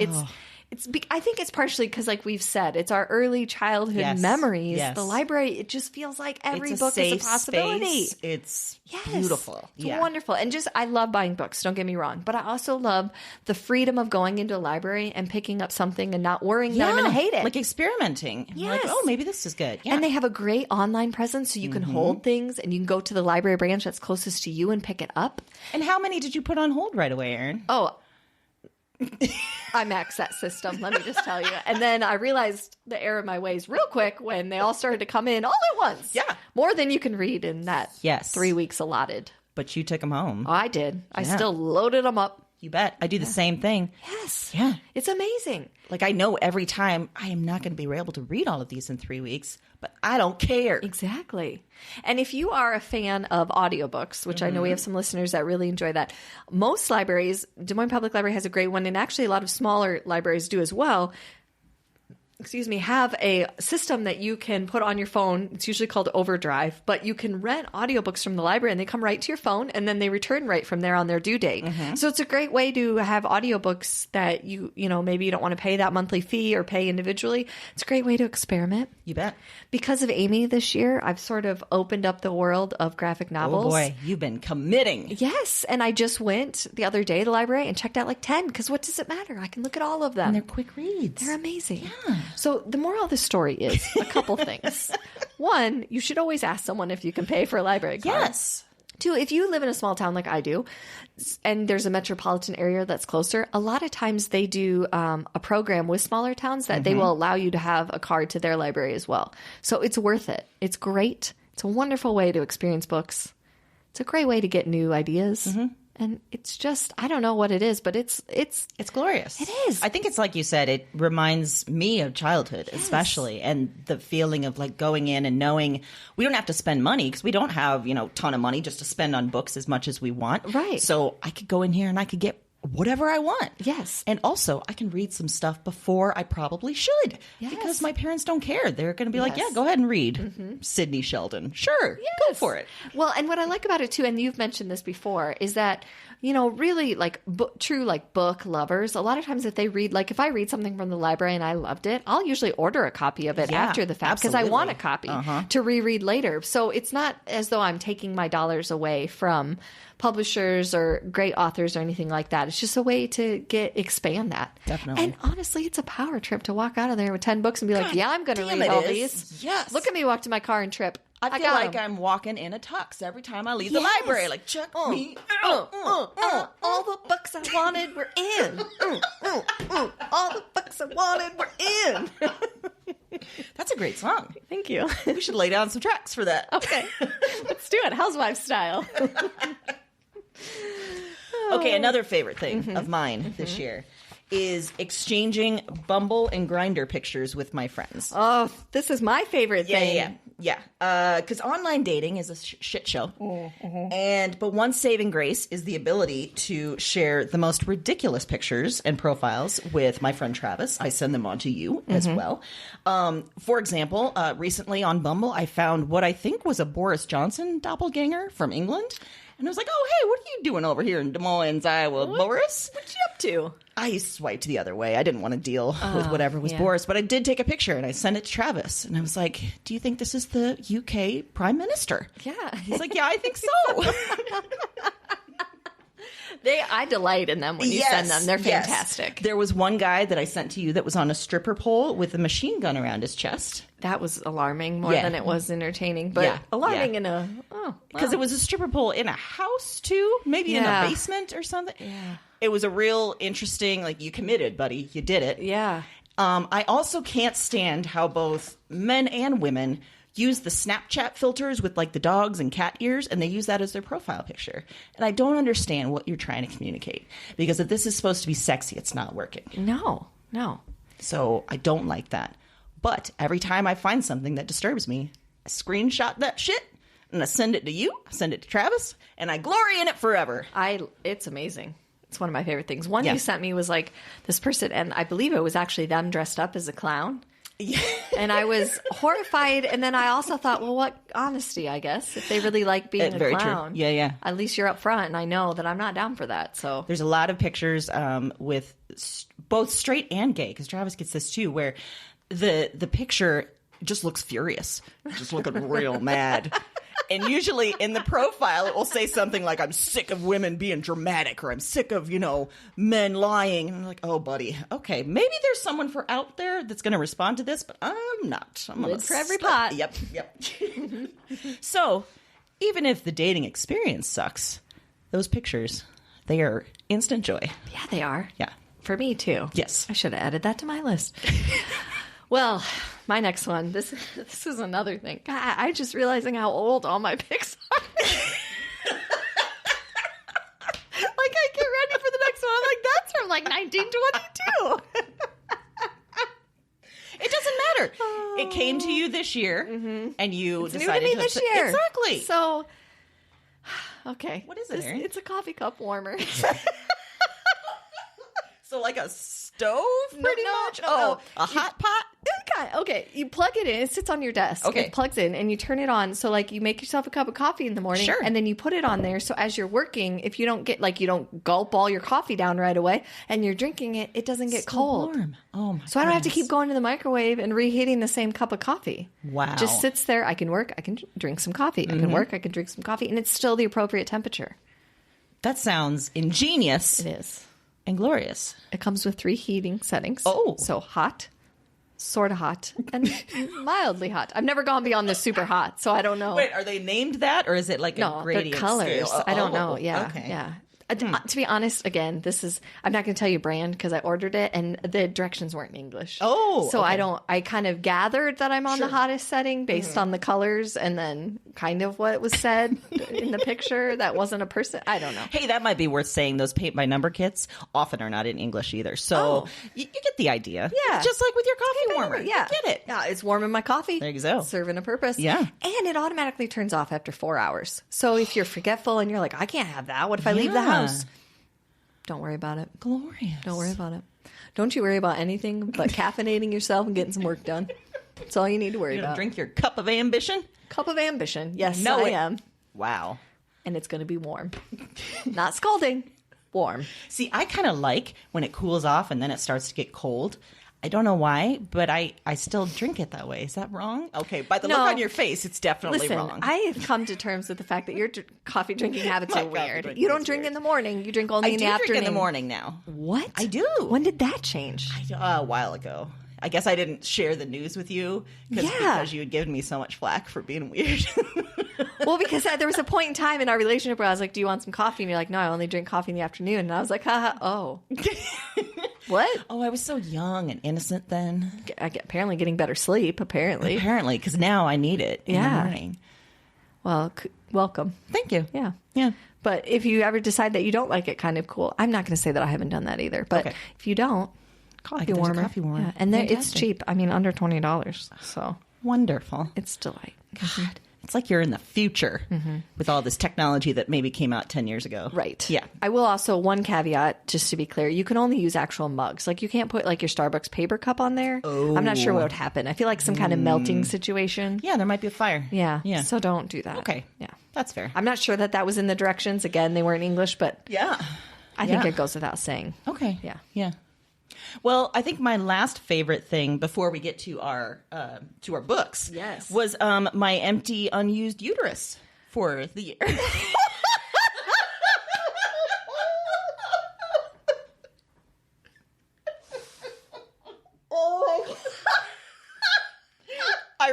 I think it's partially because, like we've said, it's our early childhood Yes. memories. Yes. The library, it just feels like every It's a book is safe a possibility. space. It's Yes. beautiful. It's wonderful. And I love buying books, don't get me wrong. But I also love the freedom of going into a library and picking up something and not worrying that I'm going to hate it. Like experimenting. Yes. Like, oh, maybe this is good. Yeah. And they have a great online presence, so you can hold things and you can go to the library branch that's closest to you and pick it up. And how many did you put on hold right away, Erin? Oh, I maxed that system, let me just tell you. And then I realized the error of my ways real quick when they all started to come in all at once. Yeah. More than you can read in that Yes. 3 weeks allotted. But you took them home. Oh, I did. I Yeah. still loaded them up. You bet. I do the same thing. Yes. Yeah. It's amazing. Like I know every time I am not going to be able to read all of these in 3 weeks, but I don't care. Exactly. And if you are a fan of audiobooks, which I know we have some listeners that really enjoy that, most libraries, Des Moines Public Library has a great one, and actually a lot of smaller libraries do as well, have a system that you can put on your phone. It's usually called Overdrive, but you can rent audiobooks from the library and they come right to your phone and then they return right from there on their due date. So it's a great way to have audiobooks that maybe you don't want to pay that monthly fee or pay individually. It's a great way to experiment. You bet. Because of Amy this year, I've sort of opened up the world of graphic novels. Oh boy, you've been committing. Yes. And I just went the other day to the library and checked out like 10 because what does it matter? I can look at all of them. And they're quick reads. They're amazing. Yeah. So the moral of the story is a couple things. One, you should always ask someone if you can pay for a library card. Yes. Two, if you live in a small town like I do, and there's a metropolitan area that's closer, a lot of times they do a program with smaller towns that they will allow you to have a card to their library as well. So it's worth it. It's great. It's a wonderful way to experience books. It's a great way to get new ideas. And it's just, I don't know what it is, but it's glorious. It is. I think it's like you said, it reminds me of childhood, especially, and the feeling of like going in and knowing we don't have to spend money because we don't have, ton of money just to spend on books as much as we want. Right. So I could go in here and I could get whatever I want. Yes. And also I can read some stuff before I probably should. Yes. Because my parents don't care. They're going to be like, Yes. yeah, go ahead and read Sidney Sheldon. Sure. Go for it. Well, and what I like about it too, and you've mentioned this before, is that, really like true like book lovers, a lot of times if I read something from the library and I loved it, I'll usually order a copy of it Yeah, after the fact because I want a copy to reread later. So it's not as though I'm taking my dollars away from publishers or great authors or anything like that. It's just a way to expand that. Definitely. And honestly, it's a power trip to walk out of there with 10 books and be like, yeah, I'm going to damn read it all is. these. Yes. Look at me walk to my car and trip. I feel got like 'em. I'm walking in a tux every time I leave the Yes. library. Like, check me out. All the books I wanted were in. All the books I wanted were in. That's a great song. Thank you. We should lay down some tracks for that. Okay, let's do it. Housewife style. Okay, another favorite thing of mine this year is exchanging Bumble and Grindr pictures with my friends. Oh, this is my favorite thing. Yeah. Because online dating is a shit show. But one saving grace is the ability to share the most ridiculous pictures and profiles with my friend Travis. I send them on to you as well. For example, recently on Bumble, I found what I think was a Boris Johnson doppelganger from England. And I was like, oh, hey, what are you doing over here in Des Moines, Iowa, Boris? What you up to? I swiped the other way. I didn't want to deal with whatever was yeah. Boris, but I did take a picture and I sent it to Travis. And I was like, do you think this is the UK Prime Minister? Yeah. He's like, yeah, I think so. I delight in them when you send them. They're fantastic. There was one guy that I sent to you that was on a stripper pole with a machine gun around his chest. That was alarming more than it was entertaining, but alarming in a because it was a stripper pole in a house too, maybe in a basement or something. Yeah, it was a real interesting. Like, you committed, buddy. You did it. Yeah. I also can't stand how both men and women use the Snapchat filters with like the dogs and cat ears, and they use that as their profile picture. And I don't understand what you're trying to communicate, because if this is supposed to be sexy, it's not working. No. So I don't like that. But every time I find something that disturbs me, I screenshot that shit and I send it to you, I send it to Travis, and I glory in it forever. It's amazing. It's one of my favorite things. One you sent me was like this person, and I believe it was actually them dressed up as a clown. Yeah. And I was horrified. And then I also thought, well, what honesty, I guess, if they really like being a very clown. True. Yeah. At least you're up front, and I know that I'm not down for that. So there's a lot of pictures with both straight and gay, because Travis gets this too, where the picture just looks furious, just looking real mad. And usually in the profile, it will say something like, I'm sick of women being dramatic, or I'm sick of, men lying. And I'm like, oh, buddy, okay, maybe there's someone out there that's going to respond to this, but I'm not. I'm lid for every pot. Yep. So even if the dating experience sucks, those pictures, they are instant joy. Yeah, they are. Yeah. For me, too. Yes. I should have added that to my list. Well, my next one, this is another thing. God, I'm just realizing how old all my picks are. Like, I get ready for the next one. I'm like, that's from like 1922. It doesn't matter. It came to you this year, and you decided new to me this year. Exactly. So, okay. What is it, Erin? It's a coffee cup warmer. So like a stove, pretty much? No. A hot pot? Okay, you plug it in. It sits on your desk. Okay. It plugs in, and you turn it on. So, like, you make yourself a cup of coffee in the morning, Sure. and then you put it on there. So as you're working, if you don't you don't gulp all your coffee down right away, and you're drinking it, it doesn't get cold. Warm. Oh, my So I don't have to goodness. keep going to the microwave and reheating the same cup of coffee. Wow. Just sits there. I can work. I can drink some coffee. I can work. I can drink some coffee. And it's still the appropriate temperature. That sounds ingenious. It is. And glorious. It comes with 3 heating settings. Oh. So hot, sort of hot, and mildly hot. I've never gone beyond the super hot, so I don't know. Wait, are they named that, or is it like a gradient the colors. scale? I don't know. Yeah. Okay. Yeah. To be honest, again, I'm not going to tell you brand because I ordered it and the directions weren't in English. Oh, so okay. I kind of gathered that I'm on the hottest setting based on the colors and then kind of what was said in the picture. That wasn't a person. I don't know. Hey, that might be worth saying. Those paint by number kits often are not in English either. So you get the idea. Yeah. It's just like with your coffee warmer. Yeah. You get it. Yeah, it's warming my coffee. There you go. Serving a purpose. Yeah. And it automatically turns off after 4 hours. So if you're forgetful and you're like, I can't have that. What if I leave the house? Don't worry about it. Glorious. Don't worry about it. Don't you worry about anything but caffeinating yourself and getting some work done. That's all you need to worry You're gonna about. drink your cup of ambition? Cup of ambition. Yes, No, I am. Wow. And it's going to be warm. Not scalding. Warm. See, I kind of like when it cools off and then it starts to get cold. I don't know why, but I still drink it that way. Is that wrong? Okay, by the look on your face, it's definitely Listen, wrong. I have come to terms with the fact that your coffee drinking habits are My coffee weird. drinking You don't is drink weird. in the morning. You drink only I in do the drink afternoon. in the morning now. What? I do. When did that change? A while ago. I guess I didn't share the news with you because you had given me so much flack for being weird. Well, because there was a point in time in our relationship where I was like, do you want some coffee? And you're like, no, I only drink coffee in the afternoon. And I was like, haha, oh. What? Oh, I was so young and innocent then. Apparently getting better sleep, apparently. Apparently, because now I need it in the morning. Well, welcome. Thank you. Yeah. Yeah. But if you ever decide that you don't like it, kind of cool. I'm not going to say that I haven't done that either. But Okay. if you don't, coffee there's a warmer. coffee warmer. Yeah. And it's Fantastic. cheap. I mean, under $20. So Wonderful. it's delight. God, it's like you're in the future with all this technology that maybe came out 10 years ago. Right. Yeah. I will also, one caveat, just to be clear, you can only use actual mugs. Like, you can't put, like, your Starbucks paper cup on there. Oh. I'm not sure what would happen. I feel like some kind of melting situation. Yeah, there might be a fire. Yeah. Yeah. So don't do that. Okay. Yeah. That's fair. I'm not sure that was in the directions. Again, they weren't English, but Yeah. I think Yeah. it goes without saying. Okay. Yeah. Yeah. Well, I think my last favorite thing before we get to our books, Yes. was my empty unused uterus for the year.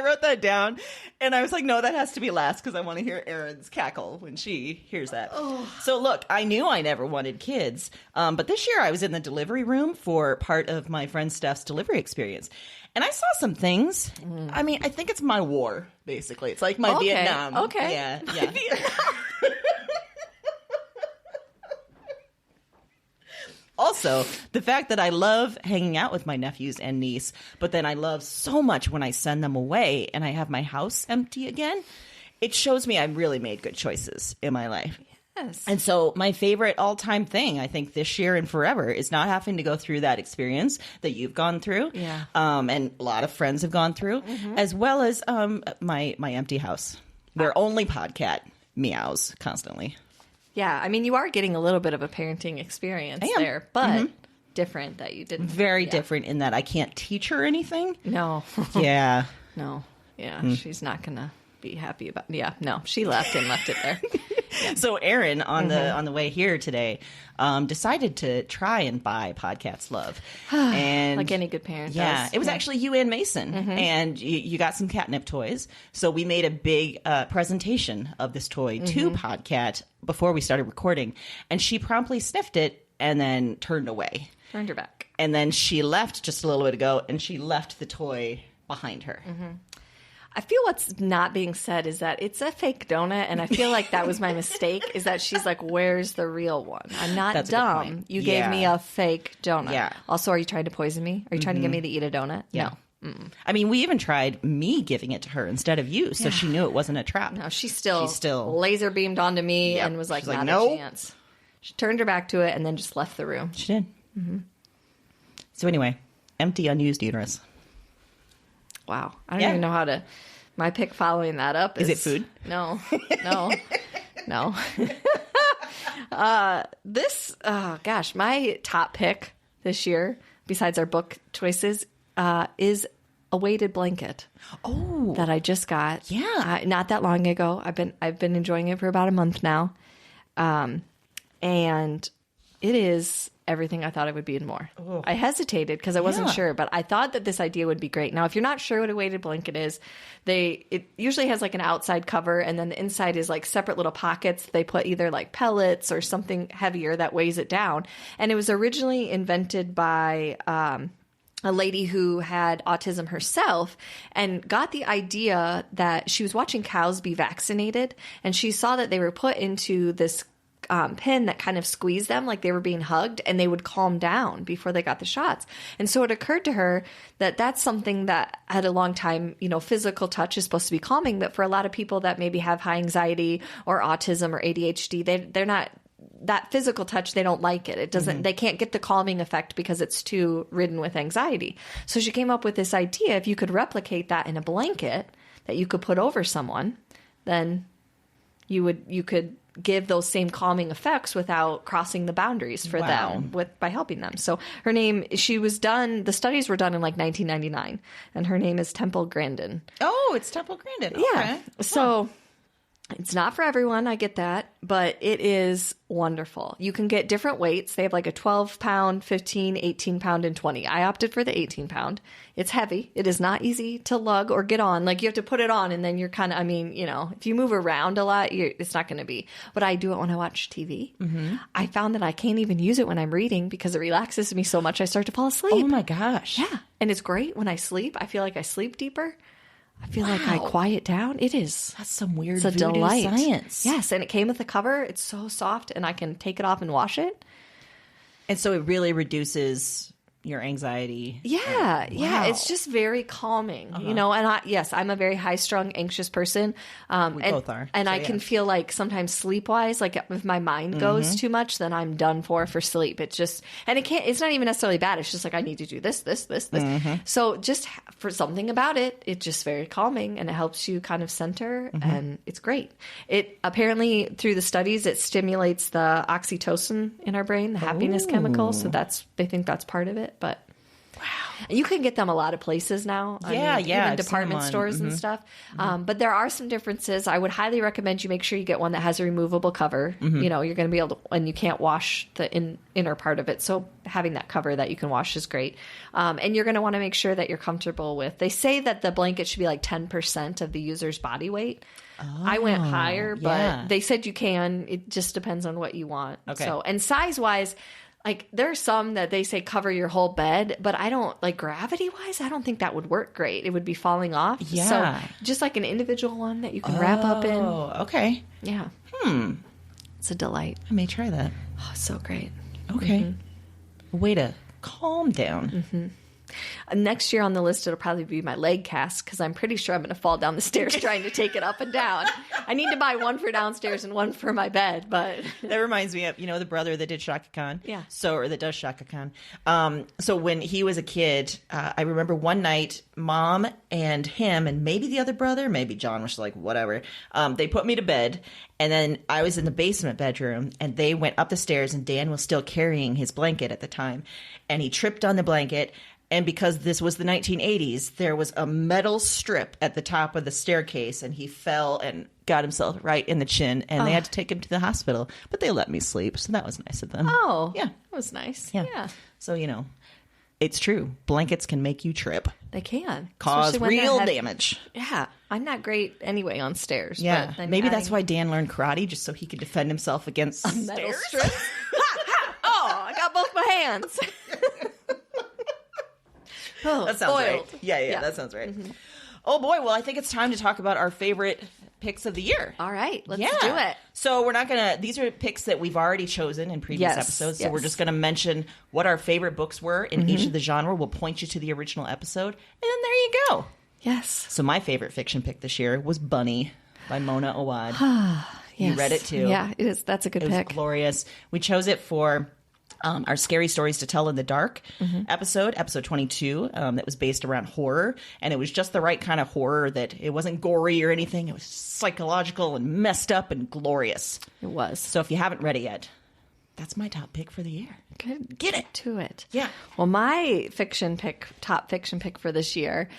I wrote that down, and I was like, no, that has to be last because I want to hear Erin's cackle when she hears that. So look, I knew I never wanted kids, but this year I was in the delivery room for part of my friend Steph's delivery experience. And I saw some things. I mean, I think it's my war, basically. It's like my Vietnam. Okay. Yeah. Also, the fact that I love hanging out with my nephews and niece, but then I love so much when I send them away and I have my house empty again, it shows me I've really made good choices in my life. Yes. And so my favorite all-time thing, I think, this year and forever is not having to go through that experience that you've gone through. Yeah. And a lot of friends have gone through, as well as my empty house where only Podcat meows constantly. Yeah, I mean, you are getting a little bit of a parenting experience there, but different that you didn't. Very different in that I can't teach her anything. No. Yeah. No. Yeah, she's not going to be happy about. Yeah, no, she left and left it there. So Erin, on the way here today, decided to try and buy Podcats Love. And like any good parent yeah, does. it was actually you and Mason, and you got some catnip toys. So we made a big presentation of this toy to Podcat before we started recording, and she promptly sniffed it and then turned away. Turned her back. And then she left just a little bit ago, and she left the toy behind her. I feel what's not being said is that it's a fake donut, and I feel like that was my mistake, is that she's like, where's the real one? I'm not That's a good dumb. point. You gave me a fake donut. Yeah. Also, are you trying to poison me? Are you trying to get me to eat a donut? Yeah. No. I mean, we even tried me giving it to her instead of you, so she knew it wasn't a trap. No, she's still laser beamed onto me and was like, She's like, not "No." a chance. She turned her back to it and then just left the room. She did. So anyway, empty, unused uterus. Wow. I don't even know how to... My pick following that up is... Is it food? No. No. Gosh, my top pick this year, besides our book choices, is a weighted blanket. Oh. That I just got. Yeah. Not that long ago. I've been enjoying it for about a month now. And it is everything I thought it would be and more. Oh. I hesitated because I wasn't sure, but I thought that this idea would be great. Now, if you're not sure what a weighted blanket is, it usually has like an outside cover, and then the inside is like separate little pockets. They put either like pellets or something heavier that weighs it down. And it was originally invented by a lady who had autism herself and got the idea that she was watching cows be vaccinated, and she saw that they were put into this pin that kind of squeezed them like they were being hugged, and they would calm down before they got the shots. And so it occurred to her that that's something that had a long time, physical touch is supposed to be calming, but for a lot of people that maybe have high anxiety or autism or ADHD, they're not, that physical touch, they don't like it. It doesn't, they can't get the calming effect because it's too ridden with anxiety. So she came up with this idea, if you could replicate that in a blanket that you could put over someone, then you could give those same calming effects without crossing the boundaries for them by helping them. So her name, the studies were done in like 1999, and her name is Temple Grandin. Oh, it's Temple Grandin. Yeah. Okay. So it's not for everyone, I get that, but it is wonderful. You can get different weights. They have like a 12-pound, 15, 18-pound, and 20. I opted for the 18-pound. It's heavy. It is not easy to lug or get on. Like, you have to put it on, and then you're kind of, if you move around a lot, it's not going to be. But I do it when I watch TV. Mm-hmm. I found that I can't even use it when I'm reading because it relaxes me so much I start to fall asleep. Oh, my gosh. Yeah. And it's great when I sleep. I feel like I sleep deeper. I feel like I quiet down. It is. That's some weird It's a voodoo delight. science. Yes, and it came with a cover. It's so soft, and I can take it off and wash it. And so it really reduces your anxiety. Yeah, yeah. It's just very calming, And I'm a very high-strung, anxious person. We both are. And So, I can feel like sometimes sleep-wise, like if my mind goes too much, then I'm done for sleep. It's just, and it's not even necessarily bad. It's just like, I need to do this. So just for something about it, it's just very calming, and it helps you kind of center, and it's great. It apparently, through the studies, it stimulates the oxytocin in our brain, the happiness chemical. So they think that's part of it. But You can get them a lot of places now. Yeah. Even I've department seen them stores and stuff. But there are some differences. I would highly recommend you make sure you get one that has a removable cover. You know, you're going to be able to, and you can't wash the inner part of it. So having that cover that you can wash is great. And you're going to want to make sure that you're comfortable with. They say that the blanket should be like 10% of the user's body weight. I went higher, but they said you can. It just depends on what you want. Okay. So, and size-wise, like, there are some that they say cover your whole bed, but I don't, like, gravity-wise, I don't think that would work great. It would be falling off. Yeah. So, just like an individual one that you can wrap up in. Oh, okay. Yeah. It's a delight. I may try that. Oh, so great. Okay. Way to calm down. Next year on the list, it'll probably be my leg cast because I'm pretty sure I'm going to fall down the stairs trying to take it up and down. I need to buy one for downstairs and one for my bed, but That reminds me of, the brother that did Shaka Khan. Yeah. Or that does Shaka Khan. So when he was a kid, I remember one night, Mom and him and maybe the other brother, maybe John was like, whatever, they put me to bed. And then I was in the basement bedroom and they went up the stairs and Dan was still carrying his blanket at the time. And he tripped on the blanket. And because this was the 1980s, there was a metal strip at the top of the staircase, and he fell and got himself right in the chin, and they had to take him to the hospital. But they let me sleep, so that was nice of them. oh, Yeah. that was nice. Yeah. Yeah, So, it's true. Blankets can make you trip, they can. cause Especially when they're real heavy. damage. Yeah, I'm not great anyway on stairs. Yeah. but then Maybe that's adding why Dan learned karate, just so he could defend himself against metal stairs. strips. Oh, I got both my hands. Oh, That sounds spoiled. right. Yeah, that sounds right. Oh boy, well, I think it's time to talk about our favorite picks of the year. All right, let's Yeah. do it. So we're not going to, these are picks that we've already chosen in previous Yes, episodes. So yes. we're just going to mention what our favorite books were in each of the genre. We'll point you to the original episode. And then there you go. Yes. So my favorite fiction pick this year was Bunny by Mona Awad. You Yes. read it too. Yeah, it is. That's a good It was pick. glorious. We chose it for our Scary Stories to Tell in the Dark episode 22, that was based around horror. And it was just the right kind of horror that it wasn't gory or anything. It was psychological and messed up and glorious. It was. So if you haven't read it yet, that's my top pick for the year. Good. Get it. To it. Yeah. Well, my top fiction pick for this year,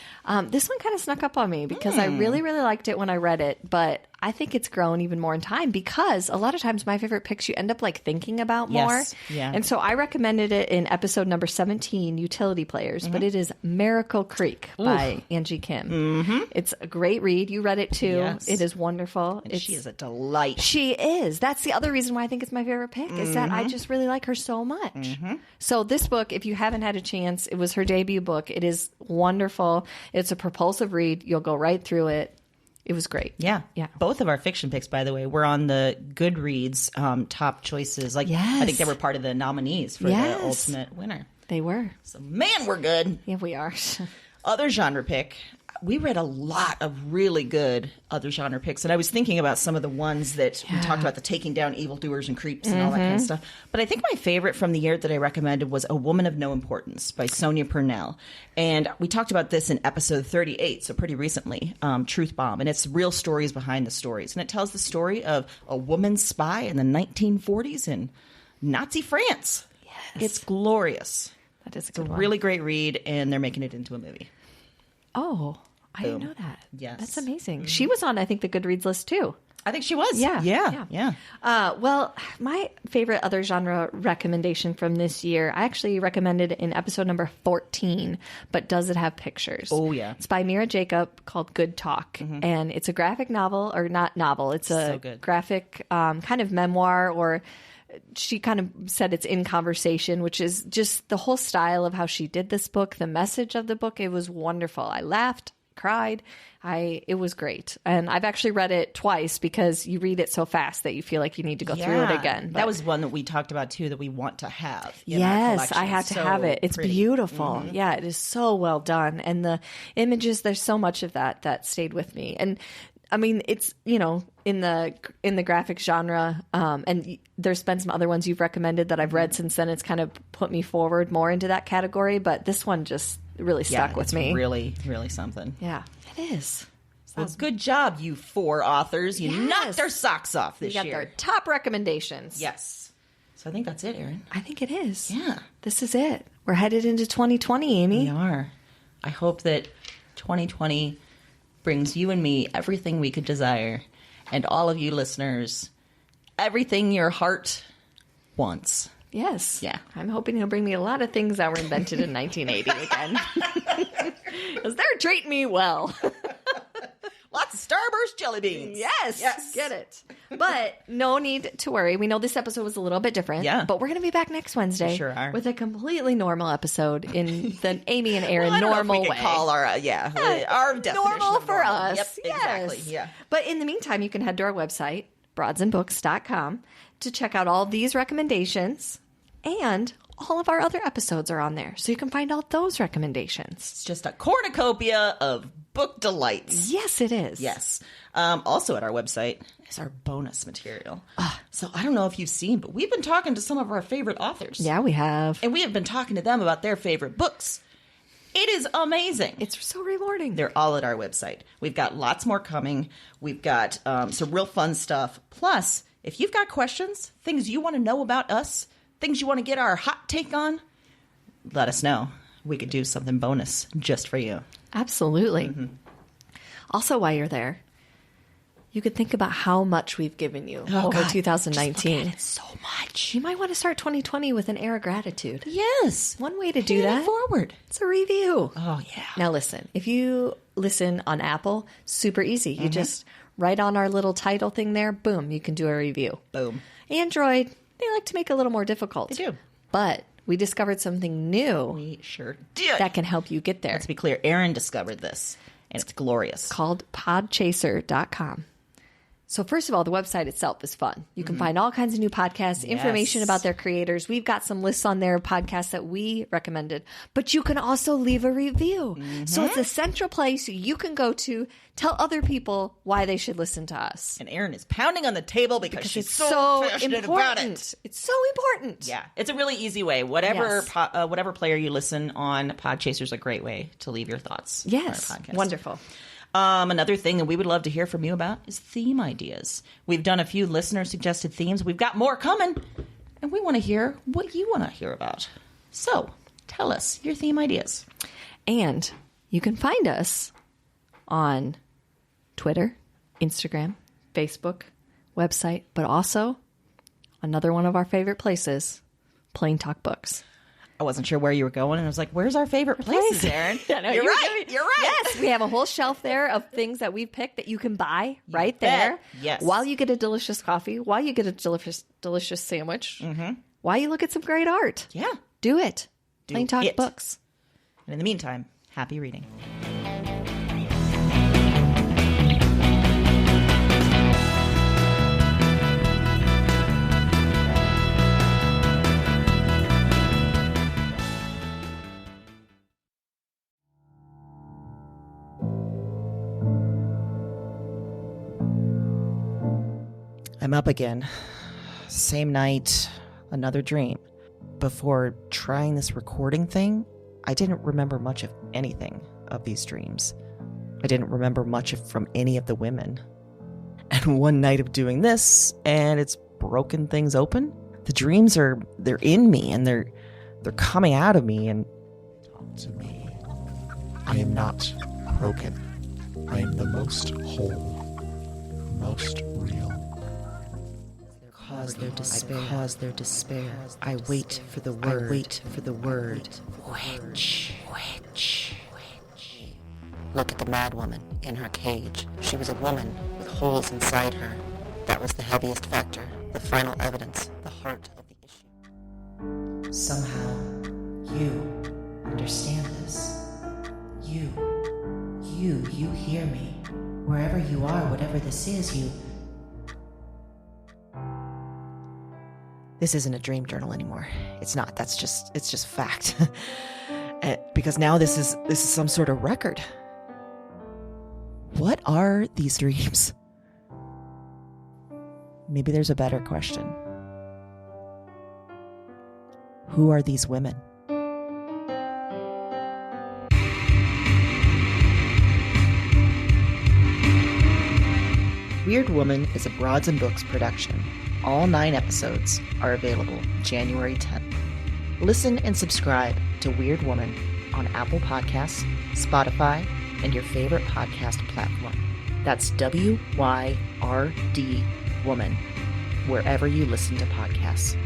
this one kind of snuck up on me because I really, really liked it when I read it, but I think it's grown even more in time because a lot of times my favorite picks you end up like thinking about more. Yes. Yeah. And so I recommended it in episode number 17, Utility Players, but it is Miracle Creek by Angie Kim. It's a great read. You read it too. Yes. It is wonderful. She is a delight. She is. That's the other reason why I think it's my favorite pick is that I just really like her so much. So this book, if you haven't had a chance, it was her debut book. It is wonderful. It's a propulsive read. You'll go right through it. It was great. Yeah. Yeah. Both of our fiction picks, by the way, were on the Goodreads top choices. Like, I think they were part of the nominees for the ultimate winner. They were. So, man, we're good. Yeah, we are. Other genre pick. We read a lot of really good other genre picks. And I was thinking about some of the ones that we talked about, the taking down evildoers and creeps and all that kind of stuff. But I think my favorite from the year that I recommended was A Woman of No Importance by Sonia Purnell. And we talked about this in episode 38, so pretty recently, Truth Bomb. And it's real stories behind the stories. And it tells the story of a woman spy in the 1940s in Nazi France. Yes. It's glorious. That is a It's a good one. really great read, and they're making it into a movie. Oh, I didn't Boom. know that. Yes. That's amazing. She was on, I think, the Goodreads list too. I think she was. Yeah. Yeah. Well, my favorite other genre recommendation from this year, I actually recommended in episode number 14, but does it have pictures? Oh, yeah. It's by Mira Jacob called Good Talk. And it's a graphic novel, or not novel, it's a So good. graphic kind of memoir, or she kind of said it's in conversation, which is just the whole style of how she did this book, the message of the book. It was wonderful. I laughed, cried. It was great. And I've actually read it twice because you read it so fast that you feel like you need to go through it again. That But- was one that we talked about too that we want to have. In our yes, collection. I had to So have it. It's pretty. beautiful. Yeah, it is so well done. And the images, there's so much of that stayed with me. And I mean, it's, in the graphic genre, and there's been some other ones you've recommended that I've read since then. It's kind of put me forward more into that category, but this one just really stuck with it's me. Really, really something. Yeah, it is. Well, good job, you 4 authors. You Yes. knocked their socks off We this got year. their top recommendations. Yes. So I think that's it, Erin. I think it is. Yeah. This is it. We're headed into 2020, Amy. We are. I hope that 2020 brings you and me everything we could desire, and all of you listeners, everything your heart wants. Yes. Yeah. I'm hoping he'll bring me a lot of things that were invented in 1980 again. Because they're treating me well. Lots of Starburst jelly beans. Yes. Get it. But no need to worry. We know this episode was a little bit different. Yeah. But we're going to be back next Wednesday. We sure are. With a completely normal episode in the Amy and Aaron I don't normal know if we way. could call our, our definition normal of for normal. us. Yep, exactly. Yes. Yeah. But in the meantime, you can head to our website, broadsandbooks.com, to check out all these recommendations, and all of our other episodes are on there. So you can find all those recommendations. It's just a cornucopia of book delights. Yes, it is. Yes. Also at our website is our bonus material. So I don't know if you've seen, but we've been talking to some of our favorite authors. Yeah, we have. And we have been talking to them about their favorite books. It is amazing. It's so rewarding. They're all at our website. We've got lots more coming. We've got some real fun stuff. Plus, if you've got questions, things you want to know about us, things you want to get our hot take on, let us know. We could do something bonus just for you. Absolutely. Mm-hmm. Also, while you're there, you could think about how much we've given you over God. 2019. It's so much. You might want to start 2020 with an air of gratitude. Yes. One way to do Pay it that. forward. It's a review. Oh, yeah. Now listen, if you listen on Apple, super easy. You just write on our little title thing there, boom, you can do a review. Boom. Android, they like to make it a little more difficult. They do. But we discovered something new We sure did. that can help you get there. Let's be clear. Aaron discovered this, and it's glorious. Called podchaser.com. So first of all, the website itself is fun. You can find all kinds of new podcasts, information about their creators. We've got some lists on there of podcasts that we recommended, but you can also leave a review. So it's a central place you can go to tell other people why they should listen to us. And Aaron is pounding on the table because she's It's so passionate about it. important. It's so important. Yeah, it's a really easy way. Whatever Yes. whatever player you listen on, Podchaser's a great way to leave your thoughts. Yes. on our podcast. Wonderful. Another thing that we would love to hear from you about is theme ideas. We've done a few listener-suggested themes. We've got more coming, and we want to hear what you want to hear about. So, tell us your theme ideas. And you can find us on Twitter, Instagram, Facebook, website, but also another one of our favorite places, Plain Talk Books. I wasn't sure where you were going, and I was like, where's our favorite places, Aaron? I know, You're right. You're right. Yes, we have a whole shelf there of things that we've picked that you can buy right bet. there. Yes. While you get a delicious coffee, while you get a delicious sandwich, while you look at some great art. Yeah. Do it. Plain Talk it. Books. And in the meantime, happy reading. I'm up again. Same night, another dream. Before trying this recording thing, I didn't remember much of anything of these dreams. I didn't remember much from any of the women. And one night of doing this, and it's broken things open. The dreams they're in me, and they're coming out of me, and Talk to me. I am not broken. I am the most whole, most real. Cause their despair. I wait for the word. Witch. Look at the mad woman in her cage. She was a woman with holes inside her. That was the heaviest factor, the final evidence, the heart of the issue. Somehow, you understand this. You hear me. Wherever you are, whatever this is, you... this isn't a dream journal anymore. It's not. It's just fact. Because now this is some sort of record. What are these dreams? Maybe there's a better question. Who are these women? Weird Woman is a Broads and Books production. All 9 episodes are available January 10th. Listen and subscribe to Weird Woman on Apple Podcasts, Spotify, and your favorite podcast platform. That's WYRD Woman, wherever you listen to podcasts.